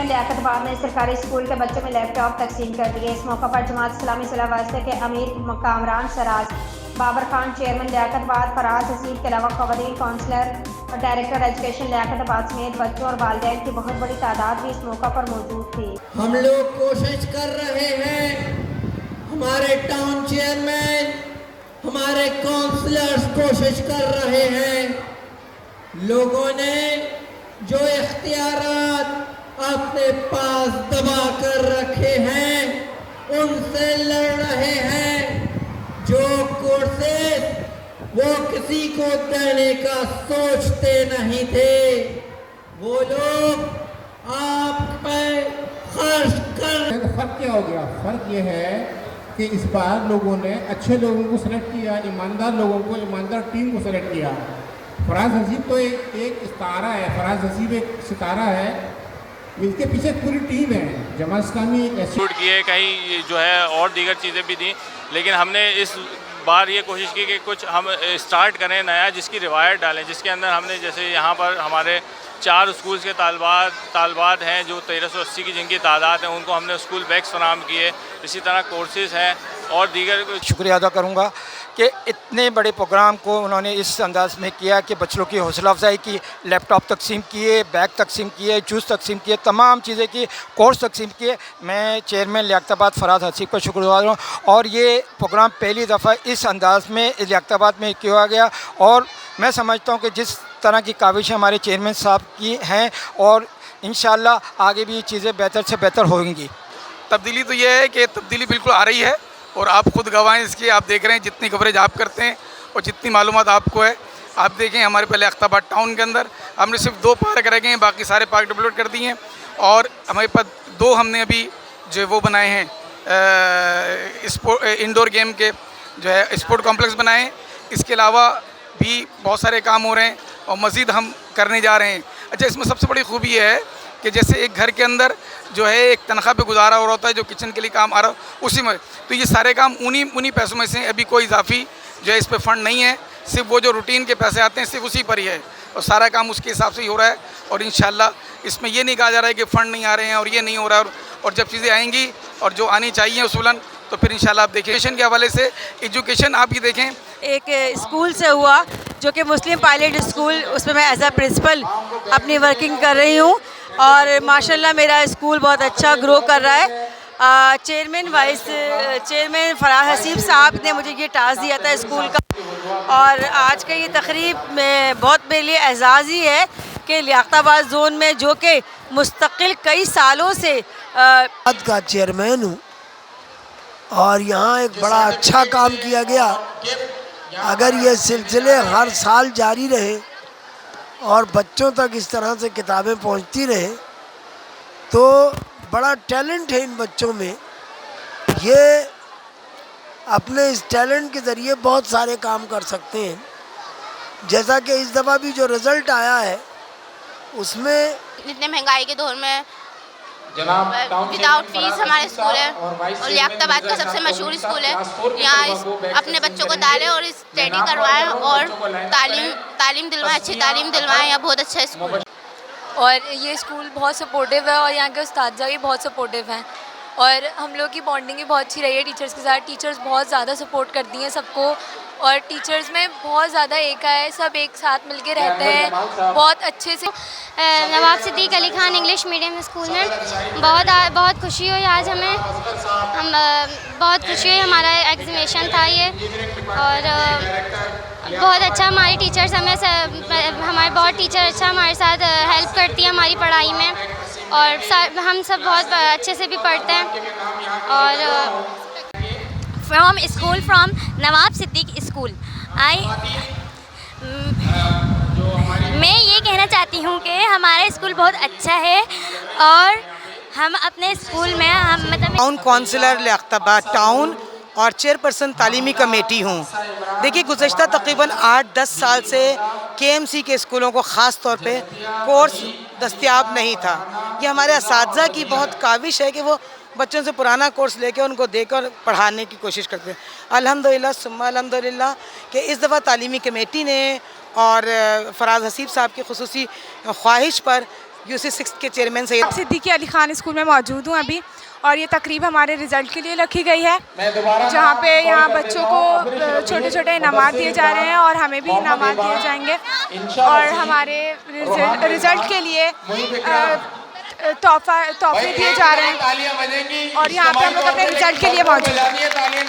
Chairman लियाकतबाद ने सरकारी school के बच्चों में लैपटॉप तकसीम कर दिए। इस मौका पर जमात इस्लामी जिला वास्ते के अमीर कामरान सराज, बाबर खान, चेयरमैन लियाकतबाद फराज हसीब के अलावा खवातीन काउंसलर और डायरेक्टर एजुकेशन लियाकतबाद समेत बच्चों और वालिदैन की बहुत बड़ी तादाद भी इस मौका पर मौजूद थी। हम लोग कोशिश कर रहे हैं, हमारे टाउन चेयरमैन, हमारे काउंसलर्स कोशिश कर रहे हैं। लोगों ने जो इख्तियारात अपने पास दबा कर रखे हैं उनसे लड़ रहे हैं। जो कोर्सेस वो किसी को देने का सोचते नहीं थे, वो लोग आप पे खर्च कर। फर्क क्या हो गया? फर्क ये है कि इस बार लोगों ने अच्छे लोगों को सेलेक्ट किया, ईमानदार लोगों को, ईमानदार टीम को सेलेक्ट किया। फराज हसीब तो एक सितारा है, फराज हसीब एक सितारा है, इसके पीछे पूरी टीम है। जमात इस्लामी शूट किए, कहीं जो है और दीगर चीज़ें भी थी, लेकिन हमने इस बार ये कोशिश की कि कुछ हम स्टार्ट करें नया, जिसकी रिवायत डालें, जिसके अंदर हमने जैसे यहाँ पर हमारे 4 स्कूल्स के तालबात हैं जो 1380 की जिनकी तादाद है, उनको हमने स्कूल बैग्स फराहम किए। इसी तरह कोर्सेज़ हैं और दीगर। शुक्रिया अदा करूँगा कि इतने बड़े प्रोग्राम को उन्होंने इस अंदाज़ में किया कि बच्चों की हौसला अफजाई की, लैपटॉप तकसीम किए, बैग तकसीम किए, जूस तकसीम किए, तमाम चीज़ें की, कोर्स तकसीम किए। मैं चेयरमैन लियाकतबाद फराज हसीब का शुक्रगुज़ार हूँ और ये प्रोग्राम पहली दफ़ा इस अंदाज़ में लियाकतबाद में किया गया और मैं समझता हूँ कि जिस तरह की काविशें हमारे चेयरमैन साहब की हैं और इंशाअल्लाह आगे भी चीज़ें बेहतर से बेहतर होंगी। तब्दीली तो ये है कि तब्दीली बिल्कुल आ रही है और आप खुद गवाह हैं इसकी। आप देख रहे हैं जितनी कवरेज आप करते हैं और जितनी मालूमात आपको है। आप देखें हमारे पहले अख्ताबाद टाउन के अंदर हमने सिर्फ 2 पार्क रह गए हैं, बाकी सारे पार्क डेवलप कर दिए हैं और हमारे पास 2 हमने अभी जो वो बनाए हैं इंडोर गेम के जो है स्पोर्ट कॉम्प्लेक्स बनाए हैं। इसके अलावा भी बहुत सारे काम हो रहे हैं और मज़ीद हम करने जा रहे हैं। अच्छा, इसमें सबसे बड़ी खूबी ये है कि जैसे एक घर के अंदर जो है एक तनख्वाह पे गुजारा हो रहा होता है, जो किचन के लिए काम आ रहा उसी में, तो ये सारे काम उन्हीं पैसों में से। अभी कोई इजाफी जो है इस पर फंड नहीं है, सिर्फ वो जो रूटीन के पैसे आते हैं सिर्फ उसी पर ही है और सारा काम उसके हिसाब से ही हो रहा है। और इंशाल्लाह इसमें ये नहीं कहा जा रहा है कि फ़ंड नहीं आ रहे हैं और ये नहीं हो रहा है और जब चीज़ें आएंगी और जो आनी चाहिए उसूलन तो फिर इंशाल्लाह आप देखें। एजुकेशन के हवाले से एजुकेशन आप भी देखें, एक स्कूल से हुआ जो कि मुस्लिम पायलट स्कूल, उसमें मैं एज अ प्रिंसिपल अपनी वर्किंग कर रही हूँ और माशाल्लाह मेरा स्कूल बहुत अच्छा ग्रो कर रहा है। Chairman vice chairman Faraz Haseeb साहब ने मुझे ये टास्क दिया था स्कूल का और आज का ये तकरीब में बहुत मेरे लिए एजाज़ ही है कि लियाकतबाद जोन में जो कि मुस्तकिल कई सालों से का चेयरमैन हूँ और यहाँ एक बड़ा अच्छा काम किया गया। अगर ये सिलसिले हर साल जारी रहे और बच्चों तक इस तरह से किताबें पहुँचती रहे तो बड़ा टैलेंट है इन बच्चों में। ये अपने इस टैलेंट के ज़रिए बहुत सारे काम कर सकते हैं। जैसा कि इस दफ़ा भी जो रिज़ल्ट आया है उसमें इतने महंगाई के दौर में विदाउट फीस हमारे स्कूल है और लियाकतबाद का सबसे मशहूर स्कूल है। यहाँ अपने बच्चों को डालें और स्टडी करवाएं और तालीम दिलवाएं, अच्छी तालीम दिलवाएं। यहाँ बहुत अच्छा स्कूल और ये स्कूल बहुत सपोर्टिव है और यहाँ के उस्ताद भी बहुत सपोर्टिव हैं और हम लोग की बॉन्डिंग भी बहुत अच्छी रही है टीचर्स के साथ। टीचर्स बहुत ज़्यादा सपोर्ट करती हैं सबको और टीचर्स में बहुत ज़्यादा एक है, सब एक साथ मिलके रहते हैं बहुत अच्छे से। Nawab Siddiq Ali Khan English medium school में बहुत खुशी हुई आज हमें। हम बहुत खुशी हुई, हमारा एग्जीबिशन था ये और बहुत अच्छा हमारी टीचर्स हमारे बहुत टीचर अच्छा हमारे साथ हेल्प करती हैं हमारी पढ़ाई में और हम सब बहुत अच्छे से भी पढ़ते हैं। और फ्रॉम नवाब सिद्दीक स्कूल मैं ये कहना चाहती हूँ कि हमारा स्कूल बहुत अच्छा है और हम अपने स्कूल में मतलब टाउन काउंसलर लियाकतबाद टाउन और चेयरपर्सन तालीमी कमेटी हूँ। देखिए गुज़श्ता तकरीबन 8-10 साल से KMC के स्कूलों को ख़ास तौर पे कोर्स दस्तयाब नहीं था। ये हमारे असातिज़ा की बहुत काविश है कि वो बच्चों से पुराना कोर्स लेके उनको देकर पढ़ाने की कोशिश करते हैं। अल्हम्दुलिल्लाह सुम्मा अल्हम्दुलिल्लाह कि इस दफ़ा तालीमी कमेटी ने और फराज हसीब साहब की खुसूसी ख्वाहिश पर UC 6 के चेयरमैन सैयद सिद्दीकी अली खान स्कूल में मौजूद हूँ अभी, और ये तकरीब हमारे रिज़ल्ट के लिए रखी गई है, जहाँ पे यहाँ बच्चों को छोटे छोटे इनामात दिए जा रहे हैं और हमें भी इनामात दिए जाएंगे, और हमारे रिज़ल्ट के लिए तोहफे दिए जा रहे हैं, और यहाँ पे हम लोग अपने रिज़ल्ट के लिए मौजूद हैं।